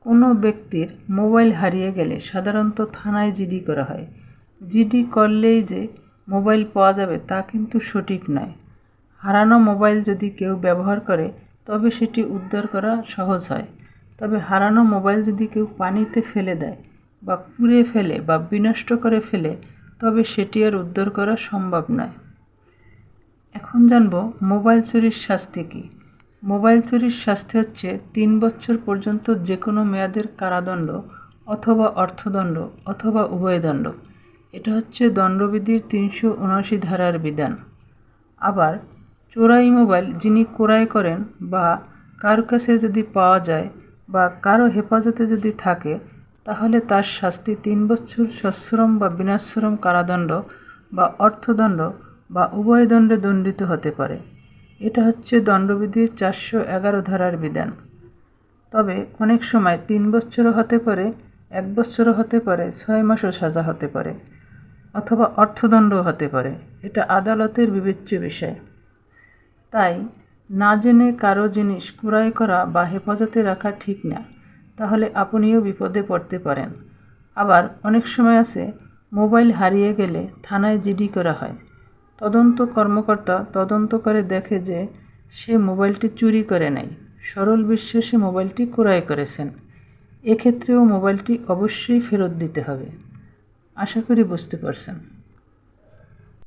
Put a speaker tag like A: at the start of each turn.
A: কোনো ব্যক্তির মোবাইল হারিয়ে গেলে সাধারণত থানায় জিডি করা হয়। জিডি করলেই যে মোবাইল পাওয়া যাবে তা কিন্তু সঠিক নয়। হারানো মোবাইল যদি কেউ ব্যবহার করে তবে সেটি উদ্ধার করা সহজ হয়। তবে হারানো মোবাইল যদি কেউ পানিতে ফেলে দেয় বা পুড়ে ফেলে বা বিনষ্ট করে ফেলে তবে সেটি আর উদ্ধার করা সম্ভব নয়। এখন জানব মোবাইল চুরির শাস্তি কী। মোবাইল চুরির শাস্তি হচ্ছে 3 বছর পর্যন্ত যে কোনো মেয়াদের কারাদণ্ড অথবা অর্থদণ্ড অথবা উভয় দণ্ড। এটা হচ্ছে দণ্ডবিধির 379 ধারার বিধান। আবার চোরাই মোবাইল যিনি ক্রয় করেন বা কারো কাছে যদি পাওয়া যায় বা কারো হেফাজতে যদি থাকে তাহলে তার শাস্তি 3 বছর সশ্রম বা বিনাশ্রম কারাদণ্ড বা অর্থদণ্ড বা উভয় দণ্ডে দণ্ডিত হতে পারে। এটা হচ্ছে দণ্ডবিধির 411 ধারার বিধান। তবে অনেক সময় 3 বছরও হতে পারে, 1 বছরও হতে পারে, 6 মাসও সাজা হতে পারে অথবা অর্থদণ্ডও হতে পারে। এটা আদালতের বিবেচ্য বিষয়। তাই না জেনে কারো জিনিস ক্রয় করা বা হেফাজতে রাখা ঠিক না, তাহলে আপনিও বিপদে পড়তে পারেন। আবার অনেক সময় আছে মোবাইল হারিয়ে গেলে থানায় জিডি করা হয়। তদন্ত কর্মকর্তা তদন্ত করে দেখে যে সে মোবাইলটি চুরি করে নাই, সরল বিশ্বাসে মোবাইলটি ক্রয় করেছেন। এক্ষেত্রেও মোবাইলটি অবশ্যই ফেরত দিতে হবে। আশা করি বুঝতে পারছেন।